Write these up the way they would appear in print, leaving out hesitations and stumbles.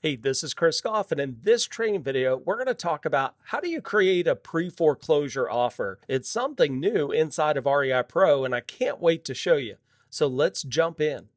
Hey, this is Chris Goff, and in this training video, we're going to talk about how do you create a pre-foreclosure offer. It's something new inside of REI Pro, and I can't wait to show you. So let's jump in.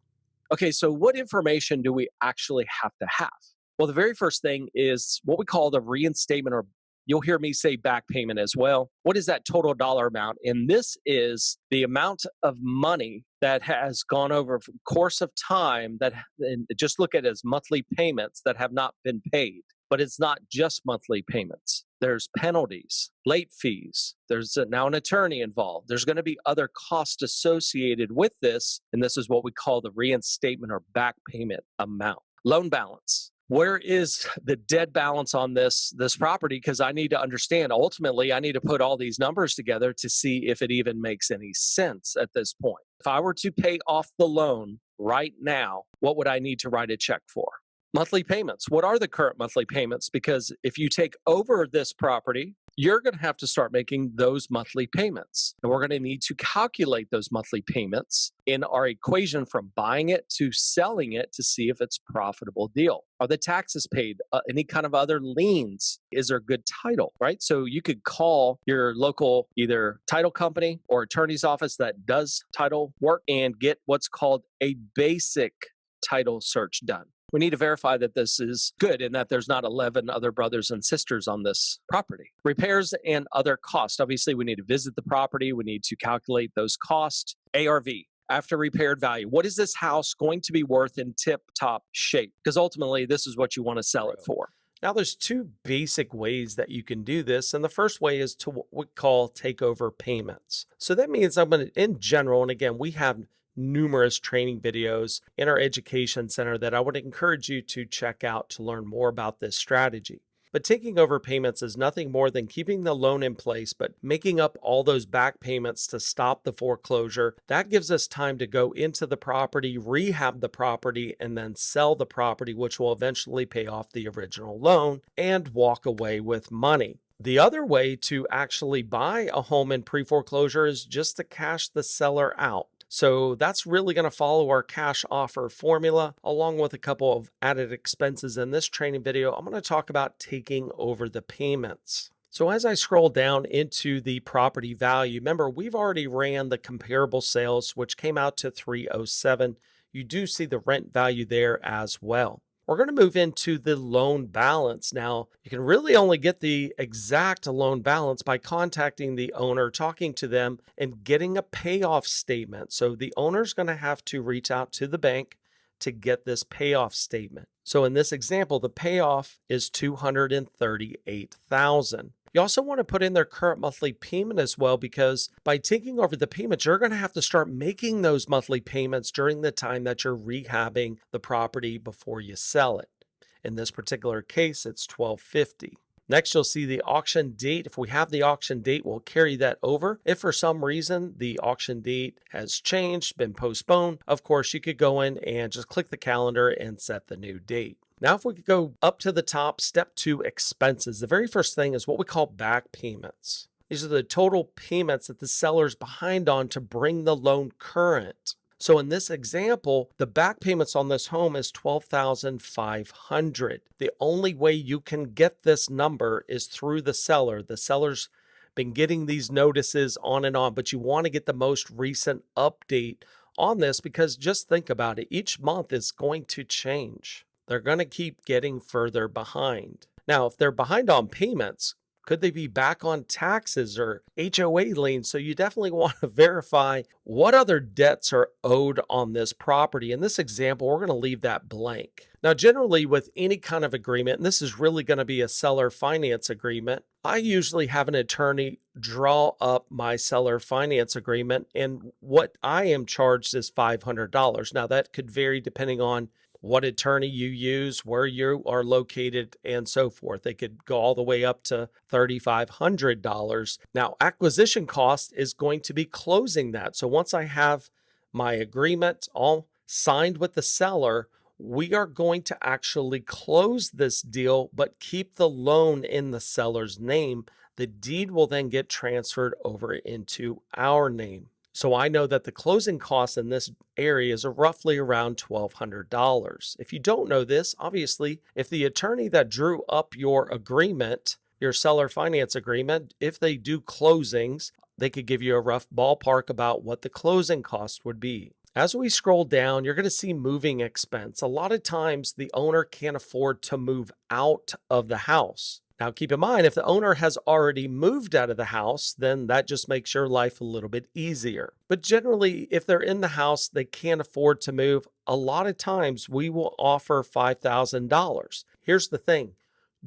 Okay, so what information do we actually have to have? Well, the very first thing is what we call the reinstatement, or you'll hear me say back payment as well. What is that total dollar amount? And this is the amount of money that has gone over the course of time and just look at it as monthly payments that have not been paid. But it's not just monthly payments. There's penalties, late fees. There's now an attorney involved. There's going to be other costs associated with this. And this is what we call the reinstatement or back payment amount. Loan balance. Where is the dead balance on this property? Because I need to understand, ultimately, I need to put all these numbers together to see if it even makes any sense at this point. If I were to pay off the loan right now, what would I need to write a check for? Monthly payments. What are the current monthly payments? Because if you take over this property, you're going to have to start making those monthly payments. And we're going to need to calculate those monthly payments in our equation from buying it to selling it to see if it's a profitable deal. Are the taxes paid? Any kind of other liens? Is there good title, right? So you could call your local either title company or attorney's office that does title work and get what's called a basic title search done. We need to verify that this is good and that there's not 11 other brothers and sisters on this property. Repairs and other costs. Obviously, we need to visit the property. We need to calculate those costs. ARV, after repaired value. What is this house going to be worth in tip-top shape? Because ultimately, this is what you want to sell it for. Now, there's two basic ways that you can do this. And the first way is to what we call takeover payments. So that means I'm going to, in general, and again, we have numerous training videos in our education center that I would encourage you to check out to learn more about this strategy. But taking over payments is nothing more than keeping the loan in place, but making up all those back payments to stop the foreclosure. That gives us time to go into the property, rehab the property, and then sell the property, which will eventually pay off the original loan and walk away with money. The other way to actually buy a home in pre-foreclosure is just to cash the seller out. So that's really going to follow our cash offer formula, along with a couple of added expenses. In this training video, I'm going to talk about taking over the payments. So as I scroll down into the property value, remember, we've already ran the comparable sales, which came out to 307. You do see the rent value there as well. We're going to move into the loan balance. Now, you can really only get the exact loan balance by contacting the owner, talking to them, and getting a payoff statement. So the owner's going to have to reach out to the bank to get this payoff statement. So in this example, the payoff is $238,000. You also want to put in their current monthly payment as well, because by taking over the payments, you're going to have to start making those monthly payments during the time that you're rehabbing the property before you sell it. In this particular case, it's $1,250. Next, you'll see the auction date. If we have the auction date, we'll carry that over. If for some reason the auction date has changed, been postponed, of course, you could go in and just click the calendar and set the new date. Now, if we could go up to the top, step 2, expenses. The very first thing is what we call back payments. These are the total payments that the seller's behind on to bring the loan current. So in this example, the back payments on this home is $12,500. The only way you can get this number is through the seller. The seller's been getting these notices on and on, but you want to get the most recent update on this, because just think about it. Each month is going to change. They're going to keep getting further behind. Now, if they're behind on payments, could they be back on taxes or HOA liens? So you definitely want to verify what other debts are owed on this property. In this example, we're going to leave that blank. Now, generally with any kind of agreement, and this is really going to be a seller finance agreement, I usually have an attorney draw up my seller finance agreement, and what I am charged is $500. Now, that could vary depending on what attorney you use, where you are located, and so forth. They could go all the way up to $3,500. Now, acquisition cost is going to be closing that. So once I have my agreement all signed with the seller, we are going to actually close this deal, but keep the loan in the seller's name. The deed will then get transferred over into our name. So I know that the closing costs in this area is roughly around $1,200. If you don't know this, obviously, if the attorney that drew up your agreement, your seller finance agreement, if they do closings, they could give you a rough ballpark about what the closing cost would be. As we scroll down, you're going to see moving expense. A lot of times the owner can't afford to move out of the house. Now, keep in mind, if the owner has already moved out of the house, then that just makes your life a little bit easier. But generally, if they're in the house, they can't afford to move. A lot of times we will offer $5,000. Here's the thing.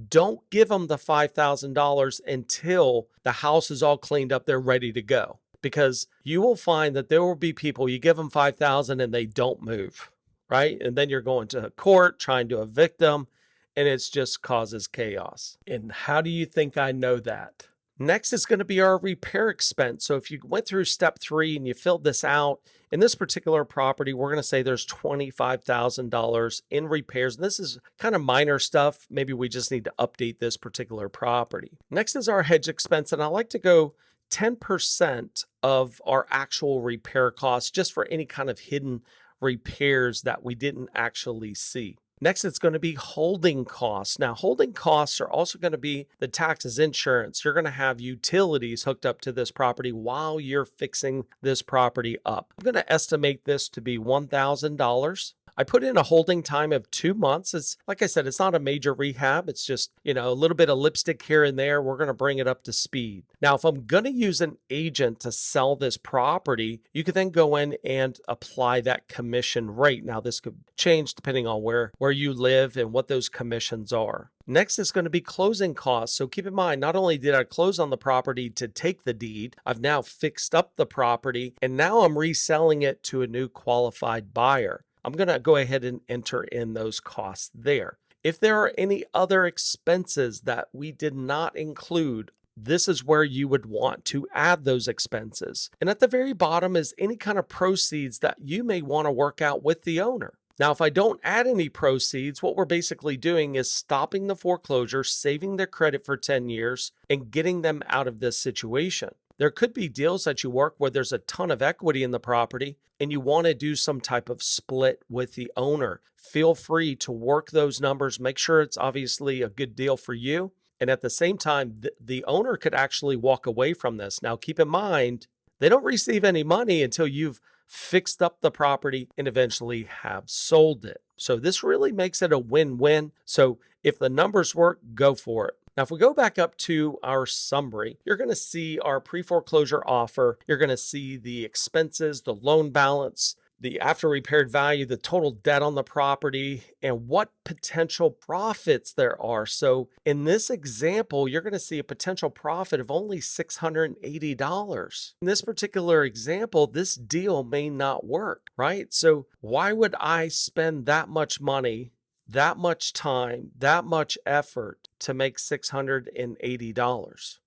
Don't give them the $5,000 until the house is all cleaned up, they're ready to go. Because you will find that there will be people, you give them $5,000 and they don't move, right? And then you're going to court trying to evict them, and it just causes chaos. And how do you think I know that? Next is going to be our repair expense. So if you went through step 3 and you filled this out, in this particular property, we're going to say there's $25,000 in repairs. And this is kind of minor stuff. Maybe we just need to update this particular property. Next is our hedge expense. And I like to go 10% of our actual repair costs just for any kind of hidden repairs that we didn't actually see. Next, it's going to be holding costs. Now, holding costs are also going to be the taxes, insurance. You're going to have utilities hooked up to this property while you're fixing this property up. I'm going to estimate this to be $1,000. I put in a holding time of 2 months. It's like I said, it's not a major rehab. It's just, a little bit of lipstick here and there. We're going to bring it up to speed. Now, if I'm going to use an agent to sell this property, you could then go in and apply that commission rate. Now, this could change depending on where you live and what those commissions are. Next is going to be closing costs. So keep in mind, not only did I close on the property to take the deed, I've now fixed up the property and now I'm reselling it to a new qualified buyer. I'm going to go ahead and enter in those costs there. If there are any other expenses that we did not include, this is where you would want to add those expenses. And at the very bottom is any kind of proceeds that you may want to work out with the owner. Now, if I don't add any proceeds, what we're basically doing is stopping the foreclosure, saving their credit for 10 years, and getting them out of this situation. There could be deals that you work where there's a ton of equity in the property and you want to do some type of split with the owner. Feel free to work those numbers. Make sure it's obviously a good deal for you. And at the same time, the owner could actually walk away from this. Now, keep in mind, they don't receive any money until you've fixed up the property and eventually have sold it. So this really makes it a win-win. So if the numbers work, go for it. Now, if we go back up to our summary, you're going to see our pre-foreclosure offer. You're going to see the expenses, the loan balance, the after repaired value, the total debt on the property, and what potential profits there are. So in this example, you're going to see a potential profit of only $680. In this particular example, this deal may not work, right? So why would I spend that much money, that much time, that much effort to make $680?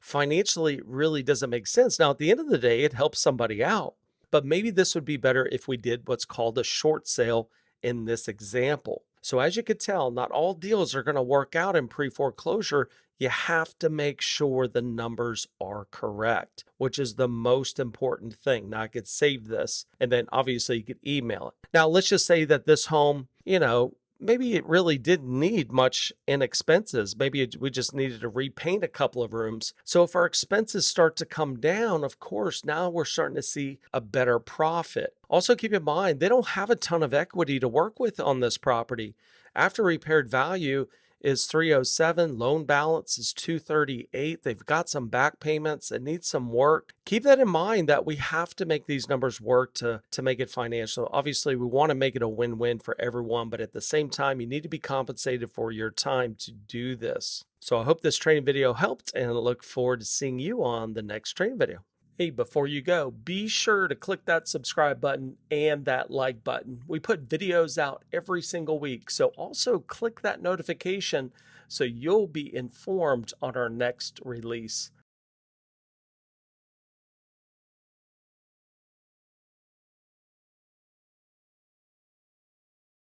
Financially, it really doesn't make sense. Now, at the end of the day, it helps somebody out, but maybe this would be better if we did what's called a short sale in this example. So as you could tell, not all deals are going to work out in pre-foreclosure. You have to make sure the numbers are correct, which is the most important thing. Now I could save this and then obviously you could email it. Now let's just say that this home, maybe it really didn't need much in expenses. Maybe we just needed to repaint a couple of rooms. So if our expenses start to come down, of course, now we're starting to see a better profit. Also keep in mind, they don't have a ton of equity to work with on this property. After repaired value is 307, loan balance is 238. They've got some back payments. It needs some work. Keep that in mind that we have to make these numbers work to make it financial. Obviously, we want to make it a win-win for everyone, but at the same time, you need to be compensated for your time to do this. So I hope this training video helped and I look forward to seeing you on the next training video. Hey, before you go, be sure to click that subscribe button and that like button. We put videos out every single week, so also click that notification so you'll be informed on our next release.